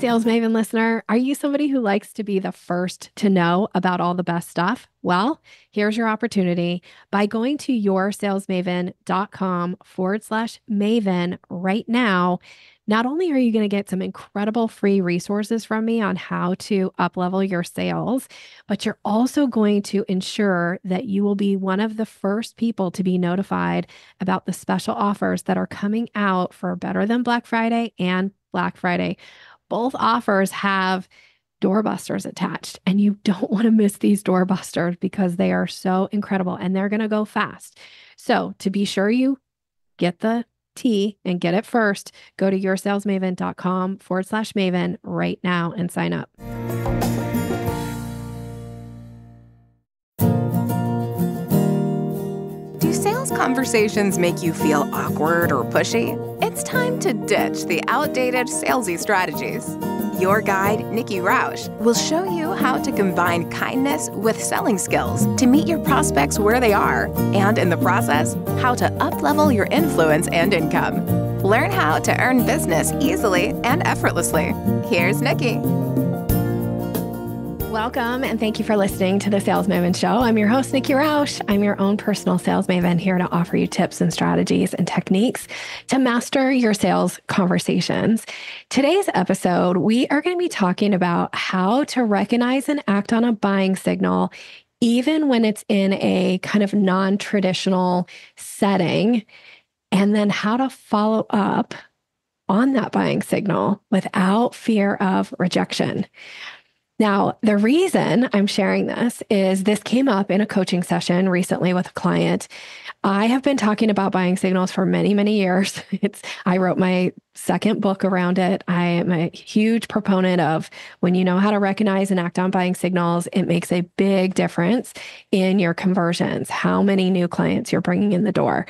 Sales Maven listener, are you somebody who likes to be the first to know about all the best stuff? Well, here's your opportunity. By going to yoursalesmaven.com/Maven right now, not only are you going to get some incredible free resources from me on how to uplevel your sales, but you're also going to ensure that you will be one of the first people to be notified about the special offers that are coming out for Better Than Black Friday and Black Friday. Both offers have doorbusters attached, and you don't want to miss these doorbusters because they are so incredible and they're going to go fast. So to be sure you get the tea and get it first, go to yoursalesmaven.com/Maven right now and sign up. Do sales conversations make you feel awkward or pushy? It's time to ditch the outdated salesy strategies. Your guide, Nikki will show you how to combine kindness with selling skills to meet your prospects where they are, and in the process, how to uplevel your influence and income. Learn how to earn business easily and effortlessly. Here's Nikki. Welcome, and thank you for listening to the Sales Maven Show. I'm your host, Nikki Rausch. I'm your own personal sales maven here to offer you tips and strategies and techniques to master your sales conversations. Today's episode, we are going to be talking about how to recognize and act on a buying signal, even when it's in a kind of non-traditional setting, and then how to follow up on that buying signal without fear of rejection. Now, the reason I'm sharing this is this came up in a coaching session recently with a client. I have been talking about buying signals for many, many years. I wrote my second book around it. I am a huge proponent of when you know how to recognize and act on buying signals, it makes a big difference in your conversions, how many new clients you're bringing in the door.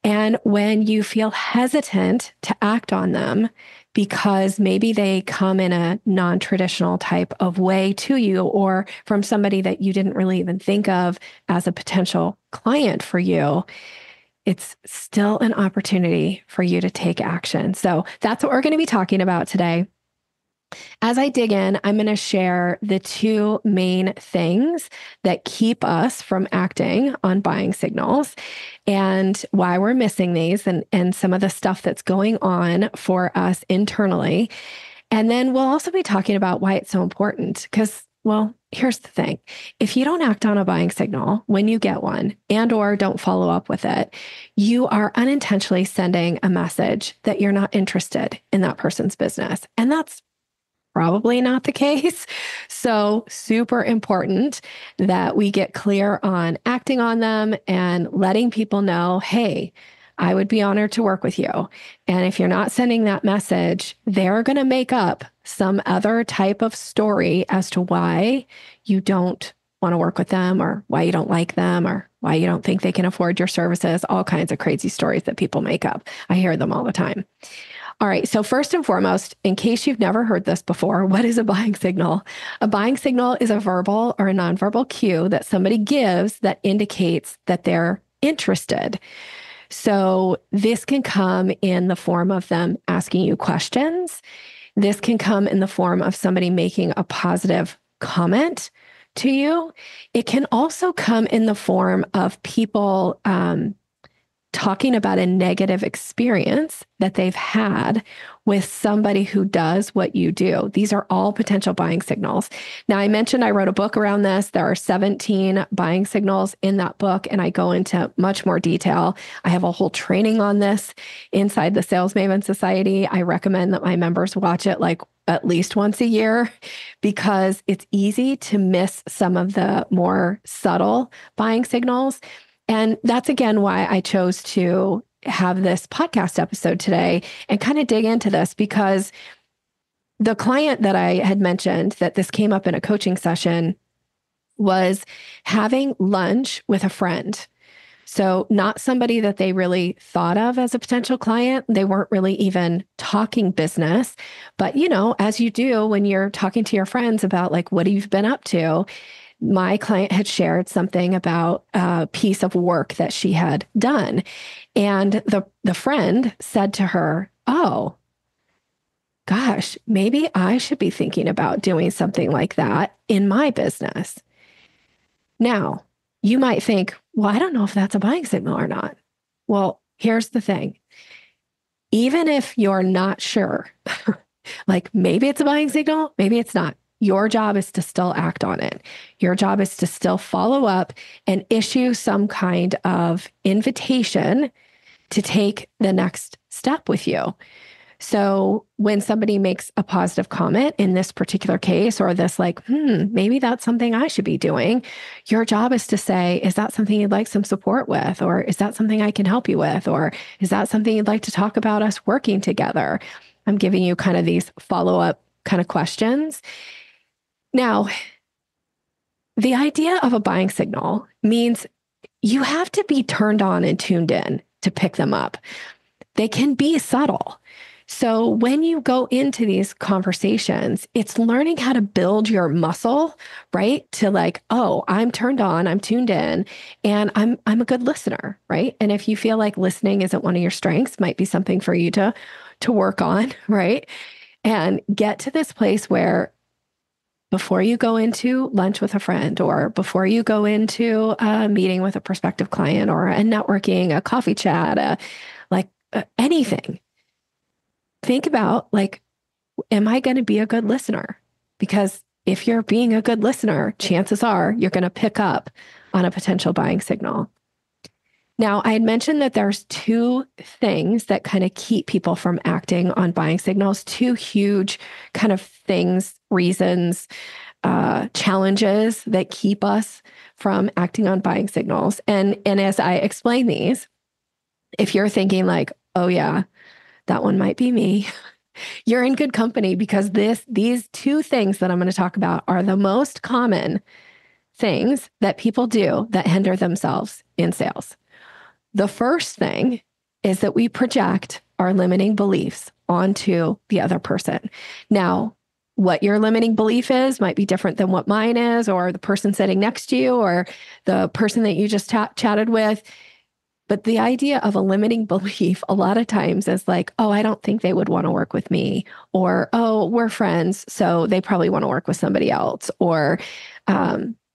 And when you feel hesitant to act on them, because maybe they come in a non-traditional type of way to you, or from somebody that you didn't really even think of as a potential client for you, it's still an opportunity for you to take action. So that's what we're going to be talking about today. As I dig in, I'm going to share the two main things that keep us from acting on buying signals and why we're missing these and some of the stuff that's going on for us internally. And then we'll also be talking about why it's so important because, well, here's the thing. If you don't act on a buying signal when you get one and or don't follow up with it, you are unintentionally sending a message that you're not interested in that person's business. And that's probably not the case. So super important that we get clear on acting on them and letting people know, hey, I would be honored to work with you. And if you're not sending that message, they're going to make up some other type of story as to why you don't want to work with them or why you don't like them or why you don't think they can afford your services, all kinds of crazy stories that people make up. I hear them all the time. All right. So first and foremost, in case you've never heard this before, what is a buying signal? A buying signal is a verbal or a nonverbal cue that somebody gives that indicates that they're interested. So this can come in the form of them asking you questions. This can come in the form of somebody making a positive comment to you. It can also come in the form of people talking about a negative experience that they've had with somebody who does what you do. These are all potential buying signals. Now, I mentioned I wrote a book around this. There are 17 buying signals in that book, and I go into much more detail. I have a whole training on this inside the Sales Maven Society. I recommend that my members watch it like at least once a year because it's easy to miss some of the more subtle buying signals. And that's, again, why I chose to have this podcast episode today and kind of dig into this because the client that I had mentioned that this came up in a coaching session was having lunch with a friend. So not somebody that they really thought of as a potential client. They weren't really even talking business. But, you know, as you do when you're talking to your friends about like, what have you been up to? My client had shared something about a piece of work that she had done. And the friend said to her, oh, gosh, maybe I should be thinking about doing something like that in my business. Now, you might think, well, I don't know if that's a buying signal or not. Well, here's the thing. Even if you're not sure, like maybe it's a buying signal, maybe it's not. Your job is to still act on it. Your job is to still follow up and issue some kind of invitation to take the next step with you. So when somebody makes a positive comment in this particular case, or this like, maybe that's something I should be doing, your job is to say, is that something you'd like some support with? Or is that something I can help you with? Or is that something you'd like to talk about us working together? I'm giving you kind of these follow-up kind of questions. Now, the idea of a buying signal means you have to be turned on and tuned in to pick them up. They can be subtle. So when you go into these conversations, it's learning how to build your muscle, right? To like, oh, I'm turned on, I'm tuned in, and I'm a good listener, right? And if you feel like listening isn't one of your strengths, might be something for you to work on, right? And get to this place where before you go into lunch with a friend, or before you go into a meeting with a prospective client, or a networking, a coffee chat, anything, think about like, am I going to be a good listener? Because if you're being a good listener, chances are you're going to pick up on a potential buying signal. Now, I had mentioned that there's two things that kind of keep people from acting on buying signals, two huge kind of things, reasons, challenges that keep us from acting on buying signals. And as I explain these, if you're thinking like, oh yeah, that one might be me, you're in good company, because these two things that I'm going to talk about are the most common things that people do that hinder themselves in sales. The first thing is that we project our limiting beliefs onto the other person. Now, what your limiting belief is might be different than what mine is, or the person sitting next to you, or the person that you just chatted with. But the idea of a limiting belief a lot of times is like, oh, I don't think they would want to work with me, or, oh, we're friends, so they probably want to work with somebody else, or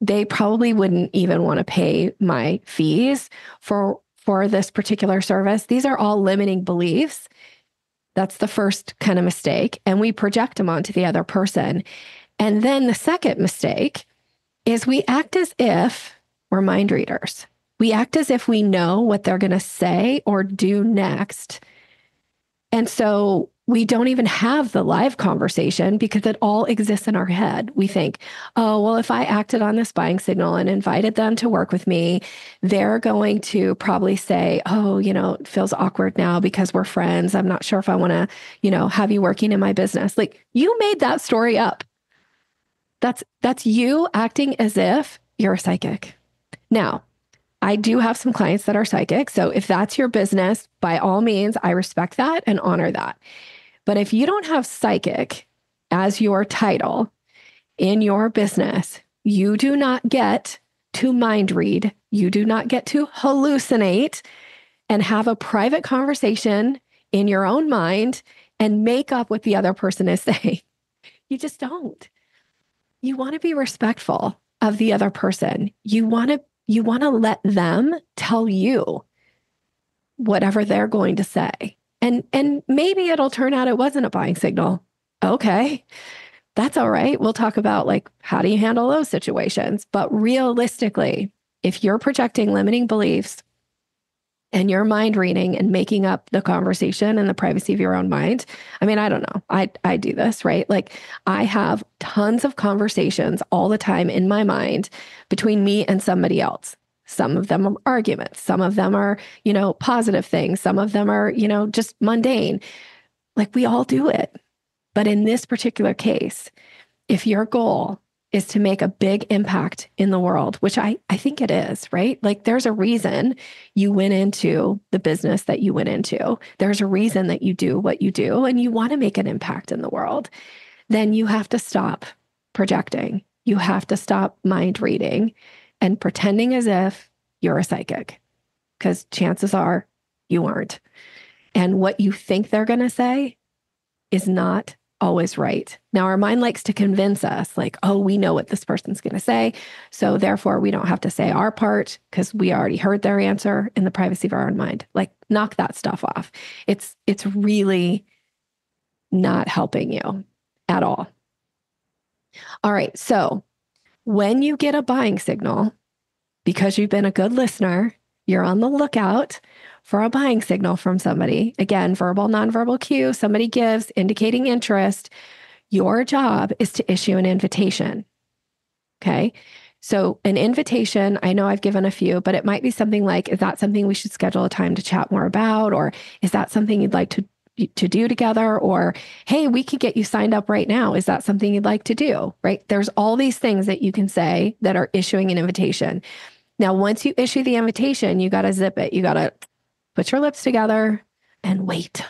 they probably wouldn't even want to pay my fees for this particular service. These are all limiting beliefs. That's the first kind of mistake. And we project them onto the other person. And then the second mistake is we act as if we're mind readers. We act as if we know what they're going to say or do next. And so we don't even have the live conversation because it all exists in our head. We think, oh, well, if I acted on this buying signal and invited them to work with me, they're going to probably say, oh, it feels awkward now because we're friends. I'm not sure if I want to, have you working in my business. Like, you made that story up. That's you acting as if you're a psychic. Now, I do have some clients that are psychic. So if that's your business, by all means, I respect that and honor that. But if you don't have psychic as your title in your business, you do not get to mind read. You do not get to hallucinate and have a private conversation in your own mind and make up what the other person is saying. You just don't. You want to be respectful of the other person. You want to let them tell you whatever they're going to say. And maybe it'll turn out it wasn't a buying signal. Okay, that's all right. We'll talk about like, how do you handle those situations? But realistically, if you're projecting limiting beliefs and you're mind reading and making up the conversation in the privacy of your own mind, I mean, I don't know. I do this, right? Like, I have tons of conversations all the time in my mind between me and somebody else. Some of them are arguments. Some of them are, positive things. Some of them are, just mundane. Like, we all do it. But in this particular case, if your goal is to make a big impact in the world, which I think it is, right? Like, there's a reason you went into the business that you went into. There's a reason that you do what you do, and you want to make an impact in the world. Then you have to stop projecting. You have to stop mind reading and pretending as if you're a psychic, because chances are you aren't. And what you think they're going to say is not always right. Now, our mind likes to convince us like, oh, we know what this person's going to say. So therefore, we don't have to say our part because we already heard their answer in the privacy of our own mind. Like, knock that stuff off. It's really not helping you at all. All right. So when you get a buying signal, because you've been a good listener, you're on the lookout for a buying signal from somebody. Again, verbal, nonverbal cue, somebody gives indicating interest. Your job is to issue an invitation. Okay. So an invitation, I know I've given a few, but it might be something like, is that something we should schedule a time to chat more about? Or is that something you'd like to do together? Or, hey, we could get you signed up right now. Is that something you'd like to do? Right? There's all these things that you can say that are issuing an invitation. Now, once you issue the invitation, you got to zip it. You got to put your lips together and wait.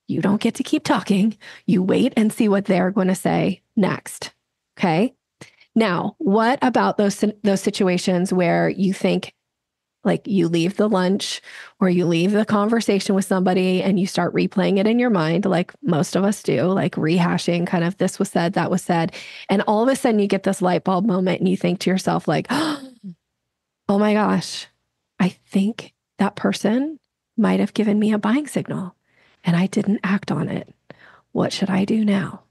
You don't get to keep talking. You wait and see what they're going to say next. Okay. Now, what about those situations where you think like you leave the lunch or you leave the conversation with somebody and you start replaying it in your mind, like most of us do, like rehashing kind of this was said, that was said. And all of a sudden you get this light bulb moment and you think to yourself like, oh my gosh, I think that person might have given me a buying signal and I didn't act on it. What should I do now?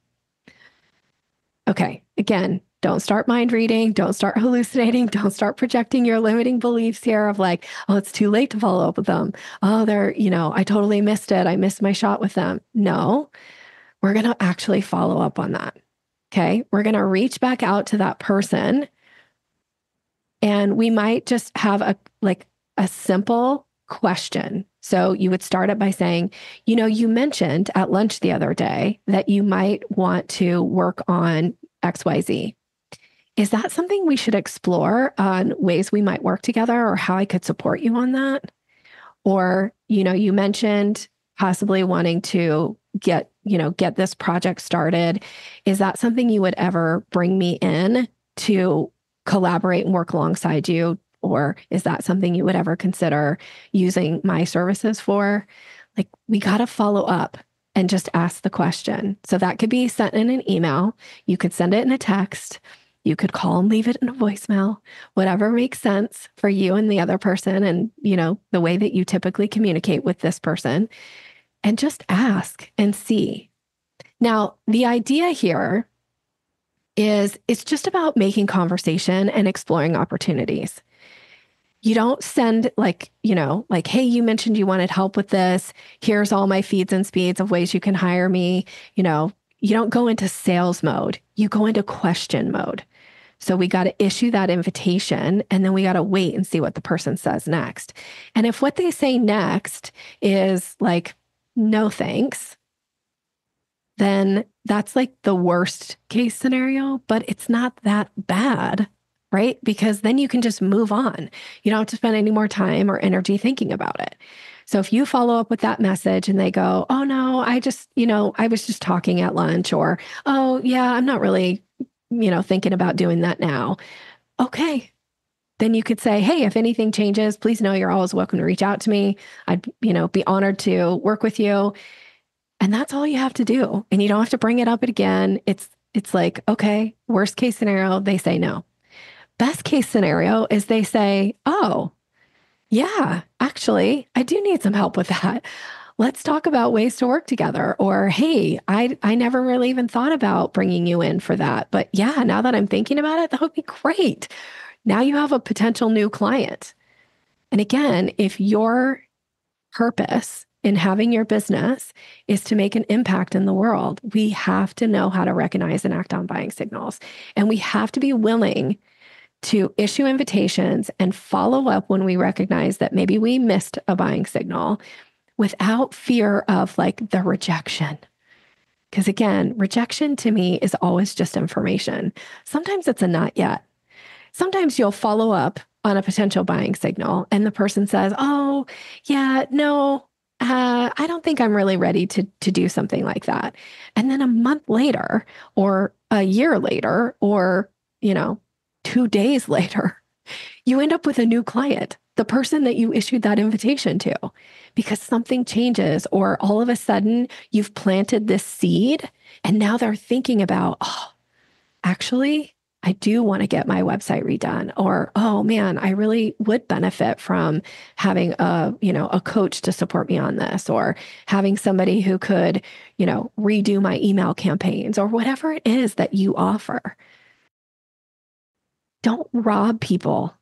Okay, again, don't start mind reading. Don't start hallucinating. Don't start projecting your limiting beliefs here of like, oh, it's too late to follow up with them. Oh, I totally missed it. I missed my shot with them. No, we're going to actually follow up on that. Okay. We're going to reach back out to that person and we might just have a simple question. So you would start it by saying, you mentioned at lunch the other day that you might want to work on XYZ. Is that something we should explore on ways we might work together or how I could support you on that? Or, you mentioned possibly wanting to get this project started. Is that something you would ever bring me in to collaborate and work alongside you? Or is that something you would ever consider using my services for? Like, we got to follow up and just ask the question. So that could be sent in an email. You could send it in a text. You could call and leave it in a voicemail, whatever makes sense for you and the other person and, the way that you typically communicate with this person, and just ask and see. Now, the idea here is it's just about making conversation and exploring opportunities. You don't send hey, you mentioned you wanted help with this. Here's all my feeds and speeds of ways you can hire me. You don't go into sales mode. You go into question mode. So we got to issue that invitation and then we got to wait and see what the person says next. And if what they say next is like, no thanks, then that's like the worst case scenario, but it's not that bad, right? Because then you can just move on. You don't have to spend any more time or energy thinking about it. So if you follow up with that message and they go, oh no, I was just talking at lunch, or, oh yeah, I'm not really, thinking about doing that now. Okay. Then you could say, hey, if anything changes, please know you're always welcome to reach out to me. I'd, be honored to work with you. And that's all you have to do. And you don't have to bring it up again. It's like, okay, worst case scenario, they say no. Best case scenario is they say, oh, yeah, actually, I do need some help with that. Let's talk about ways to work together. Or, hey, I never really even thought about bringing you in for that. But yeah, now that I'm thinking about it, that would be great. Now you have a potential new client. And again, if your purpose in having your business is to make an impact in the world, we have to know how to recognize and act on buying signals. And we have to be willing to issue invitations and follow up when we recognize that maybe we missed a buying signal without fear of like the rejection. Because again, rejection to me is always just information. Sometimes it's a not yet. Sometimes you'll follow up on a potential buying signal and the person says, oh, yeah, no, I don't think I'm really ready to do something like that. And then a month later or a year later or, 2 days later, you end up with a new client the person that you issued that invitation to, because something changes, or all of a sudden you've planted this seed and now they're thinking about, oh, actually, I do want to get my website redone, or, oh man, I really would benefit from having a coach to support me on this, or having somebody who could, redo my email campaigns, or whatever it is that you offer. Don't rob people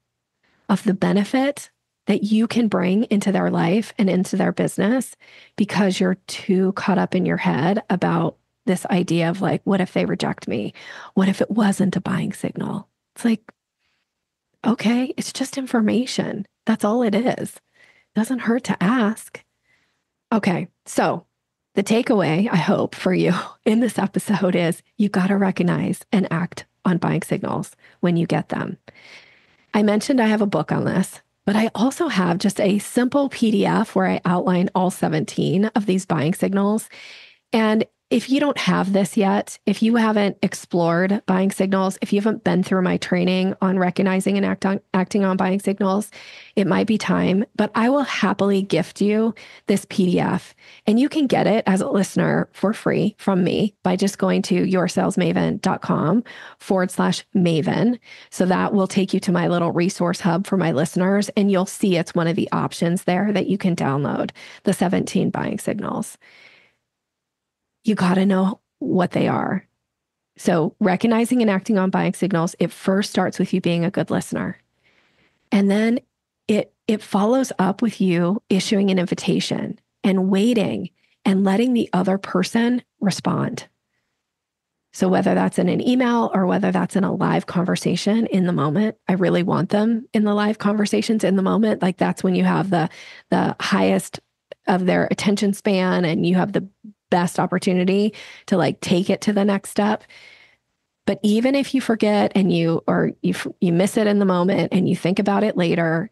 of the benefit that you can bring into their life and into their business because you're too caught up in your head about this idea of like, what if they reject me? What if it wasn't a buying signal? It's like, okay, it's just information. That's all it is. Doesn't hurt to ask. Okay, so the takeaway, I hope, for you in this episode is you got to recognize and act on buying signals when you get them. I mentioned I have a book on this, but I also have just a simple PDF where I outline all 17 of these buying signals. And if you don't have this yet, if you haven't explored buying signals, if you haven't been through my training on recognizing and acting on buying signals, it might be time, but I will happily gift you this PDF. And you can get it as a listener for free from me by just going to yoursalesmaven.com/Maven. So that will take you to my little resource hub for my listeners. And you'll see it's one of the options there that you can download the 17 buying signals. You got to know what they are. So recognizing and acting on buying signals, it first starts with you being a good listener. And then it follows up with you issuing an invitation and waiting and letting the other person respond. So whether that's in an email or whether that's in a live conversation in the moment, I really want them in the live conversations in the moment. Like that's when you have the highest of their attention span and you have the best opportunity to like take it to the next step. But even if you forget and you miss it in the moment and you think about it later,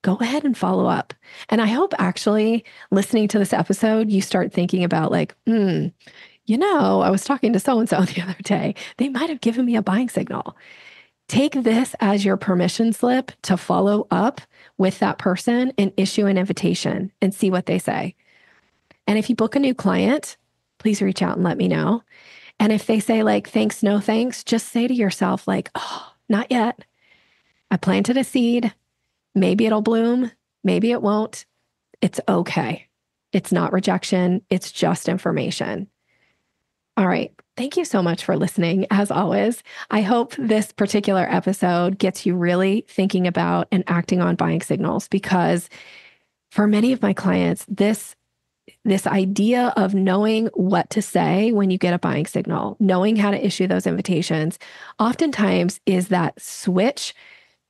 go ahead and follow up. And I hope actually listening to this episode, you start thinking about like, I was talking to so-and-so the other day. They might have given me a buying signal. Take this as your permission slip to follow up with that person and issue an invitation and see what they say. And if you book a new client, please reach out and let me know. And if they say like, thanks, no thanks, just say to yourself like, oh, not yet. I planted a seed. Maybe it'll bloom. Maybe it won't. It's okay. It's not rejection. It's just information. All right. Thank you so much for listening. As always, I hope this particular episode gets you really thinking about and acting on buying signals, because for many of my clients, this idea of knowing what to say when you get a buying signal, knowing how to issue those invitations, oftentimes is that switch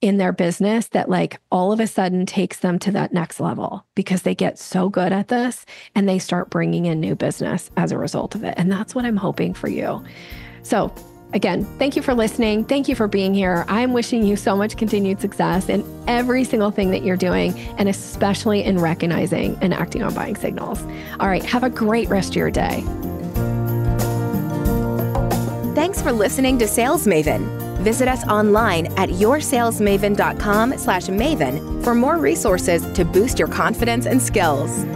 in their business that like all of a sudden takes them to that next level because they get so good at this and they start bringing in new business as a result of it. And that's what I'm hoping for you. So again, thank you for listening. Thank you for being here. I'm wishing you so much continued success in every single thing that you're doing, and especially in recognizing and acting on buying signals. All right, have a great rest of your day. Thanks for listening to Sales Maven. Visit us online at yoursalesmaven.com/Maven for more resources to boost your confidence and skills.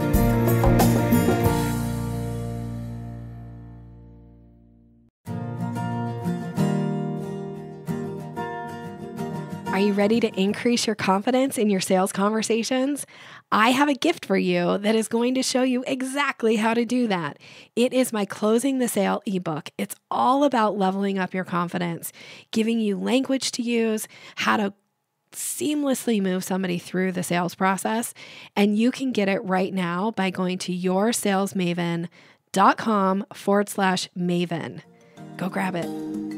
Are you ready to increase your confidence in your sales conversations? I have a gift for you that is going to show you exactly how to do that. It is my Closing the Sale ebook. It's all about leveling up your confidence, giving you language to use, how to seamlessly move somebody through the sales process. And you can get it right now by going to yoursalesmaven.com/Maven. Go grab it.